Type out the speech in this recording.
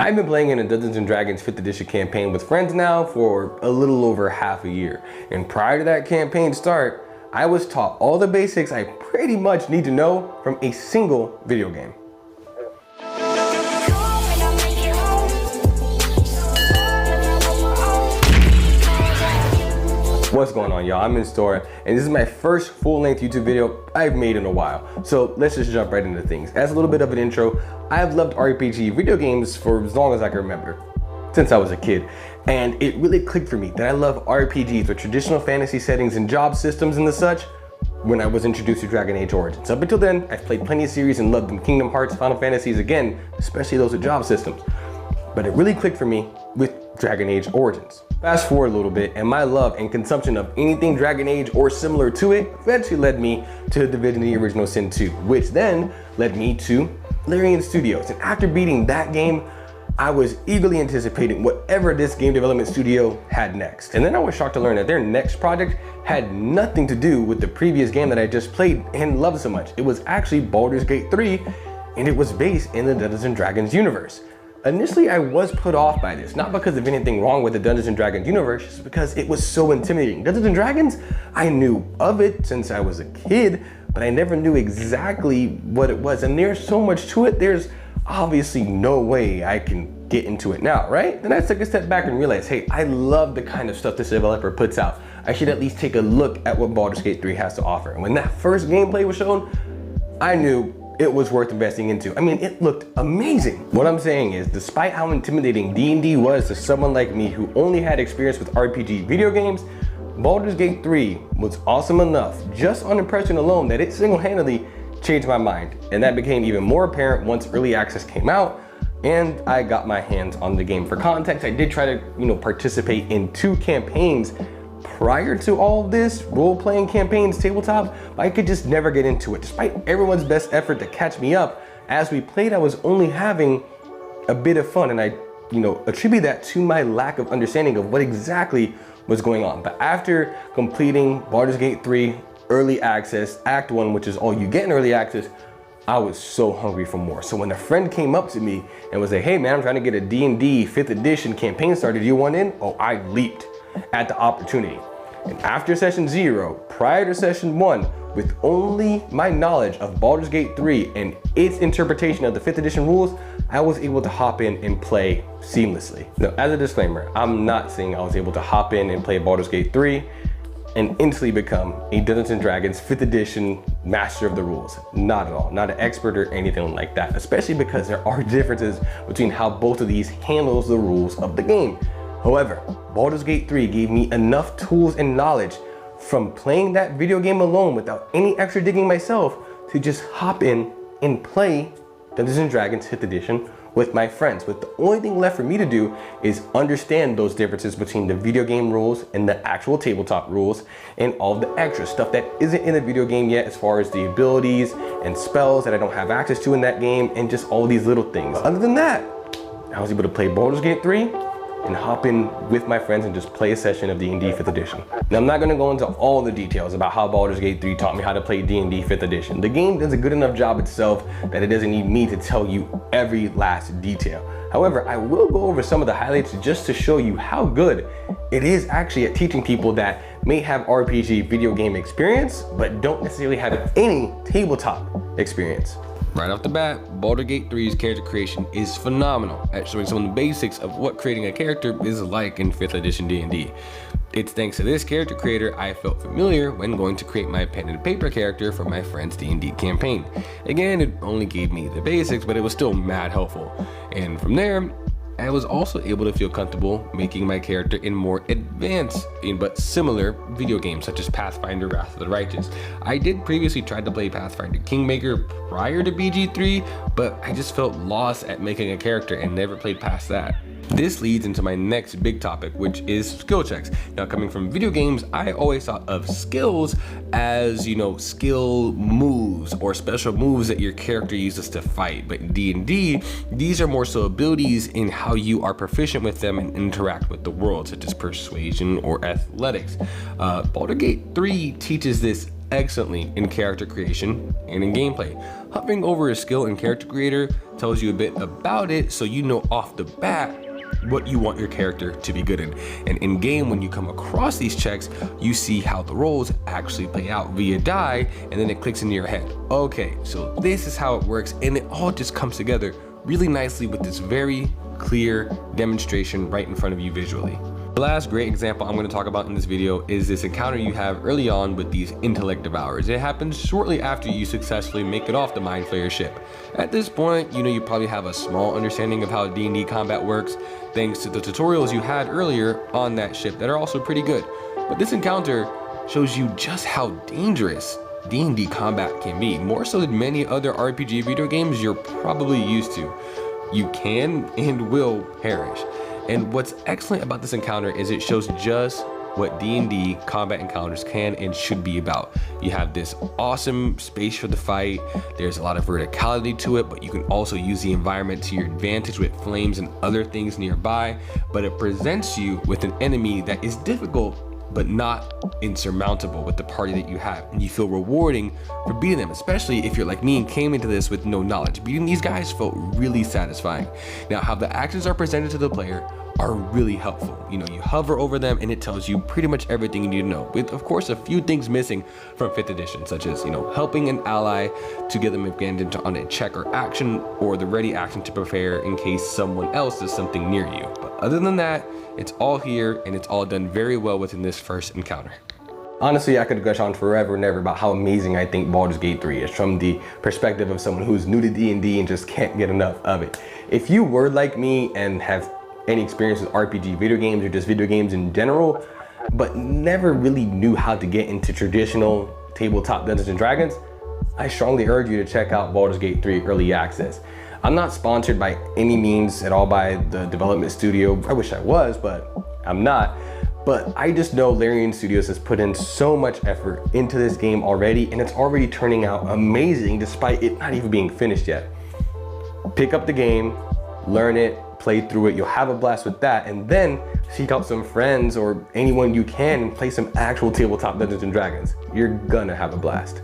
I've been playing in a Dungeons & Dragons 5th edition campaign with friends now for a little over half a year. And prior to that campaign start, I was taught all the basics I pretty much need to know from a single video game. What's going on, y'all? I'm in store, and this is my first full-length YouTube video I've made in a while. So let's just jump right into things. As a little bit of an intro, I've loved RPG video games for as long as I can remember, since I was a kid. And it really clicked for me that I love RPGs with traditional fantasy settings and job systems and the such when I was introduced to Dragon Age Origins. Up until then, I've played plenty of series and loved them Kingdom Hearts, Final Fantasies again, especially those with job systems. But it really clicked for me with Dragon Age Origins. Fast forward a little bit, and my love and consumption of anything Dragon Age or similar to it eventually led me to Divinity Original Sin 2, which then led me to Larian Studios. And after beating that game, I was eagerly anticipating whatever this game development studio had next. And then I was shocked to learn that their next project had nothing to do with the previous game that I just played and loved so much. It was actually Baldur's Gate 3, and it was based in the Dungeons & Dragons universe. Initially, I was put off by this, not because of anything wrong with the Dungeons & Dragons universe, just because it was so intimidating. Dungeons & Dragons, I knew of it since I was a kid, but I never knew exactly what it was. And there's so much to it, there's obviously no way I can get into it now, right? Then I took a step back and realized, hey, I love the kind of stuff this developer puts out. I should at least take a look at what Baldur's Gate 3 has to offer. And when that first gameplay was shown, I knew it was worth investing into. I mean, it looked amazing. What I'm saying is, despite how intimidating D&D was to someone like me who only had experience with RPG video games, Baldur's Gate 3 was awesome enough, just on impression alone, that it single-handedly changed my mind. And that became even more apparent once early access came out and I got my hands on the game. For context, I did try to, participate in 2 campaigns prior to all of this, role-playing campaigns, tabletop, but I could just never get into it. Despite everyone's best effort to catch me up, as we played, I was only having a bit of fun, and I, attribute that to my lack of understanding of what exactly was going on. But after completing Baldur's Gate 3 early access, Act 1, which is all you get in early access, I was so hungry for more. So when a friend came up to me and was like, hey man, I'm trying to get a D&D 5th edition campaign started, do you want in? Oh, I leaped at the opportunity. And after session 0, prior to session 1, with only my knowledge of Baldur's Gate 3 and its interpretation of the 5th edition rules, I was able to hop in and play seamlessly. Now, as a disclaimer, I'm not saying I was able to hop in and play Baldur's Gate 3 and instantly become a Dungeons & Dragons 5th edition master of the rules. Not at all, not an expert or anything like that, especially because there are differences between how both of these handles the rules of the game. However, Baldur's Gate 3 gave me enough tools and knowledge from playing that video game alone without any extra digging myself to just hop in and play Dungeons & Dragons 5th edition with my friends. But the only thing left for me to do is understand those differences between the video game rules and the actual tabletop rules and all the extra stuff that isn't in the video game yet, as far as the abilities and spells that I don't have access to in that game and just all these little things. Other than that, I was able to play Baldur's Gate 3 and hop in with my friends and just play a session of D&D 5th edition. Now, I'm not gonna go into all the details about how Baldur's Gate 3 taught me how to play D&D 5th edition. The game does a good enough job itself that it doesn't need me to tell you every last detail. However, I will go over some of the highlights just to show you how good it is actually at teaching people that may have RPG video game experience, but don't necessarily have any tabletop experience. Right off the bat, Baldur's Gate 3's character creation is phenomenal at showing some of the basics of what creating a character is like in 5th edition D&D. It's thanks to this character creator I felt familiar when going to create my pen and paper character for my friend's D&D campaign. Again, it only gave me the basics, but it was still mad helpful. And from there, I was also able to feel comfortable making my character in more advanced but similar video games such as Pathfinder Wrath of the Righteous. I did previously try to play Pathfinder Kingmaker prior to BG3, but I just felt lost at making a character and never played past that. This leads into my next big topic, which is skill checks. Now, coming from video games, I always thought of skills as, skill moves or special moves that your character uses to fight. But in D&D, these are more so abilities in how you are proficient with them and interact with the world, such as persuasion or athletics. Baldur Gate 3 teaches this excellently in character creation and in gameplay. Hovering over a skill in character creator tells you a bit about it, so you know off the bat what you want your character to be good in. And in game, when you come across these checks, you see how the roles actually play out via die, and then it clicks into your head. Okay, so this is how it works, and it all just comes together really nicely with this very clear demonstration right in front of you visually. The last great example I'm going to talk about in this video is this encounter you have early on with these intellect devourers. It happens shortly after you successfully make it off the Mind Flayer ship. At this point, you probably have a small understanding of how D&D combat works, thanks to the tutorials you had earlier on that ship that are also pretty good. But this encounter shows you just how dangerous D&D combat can be, more so than many other RPG video games you're probably used to. You can and will perish. And what's excellent about this encounter is it shows just what D&D combat encounters can and should be about. You have this awesome space for the fight, there's a lot of verticality to it, but you can also use the environment to your advantage with flames and other things nearby, but it presents you with an enemy that is difficult but not insurmountable with the party that you have, and you feel rewarding for beating them, especially if you're like me and came into this with no knowledge. Beating these guys felt really satisfying. Now, how the actions are presented to the player are really helpful. You hover over them and it tells you pretty much everything you need to know, with of course a few things missing from 5th edition, such as helping an ally to get them abandoned on a check or action, or the ready action to prepare in case someone else does something near you. But other than that, it's all here, and it's all done very well within this first encounter. Honestly, I could gush on forever and ever about how amazing I think Baldur's Gate 3 is from the perspective of someone who's new to D&D and just can't get enough of it. If you were like me and have any experience with RPG video games or just video games in general, but never really knew how to get into traditional tabletop Dungeons and Dragons, I strongly urge you to check out Baldur's Gate 3 Early Access. I'm not sponsored by any means at all by the development studio. I wish I was, but I'm not. But I just know Larian Studios has put in so much effort into this game already, and it's already turning out amazing despite it not even being finished yet. Pick up the game, learn it, play through it, you'll have a blast with that, and then seek out some friends or anyone you can and play some actual tabletop Dungeons and Dragons. You're gonna have a blast.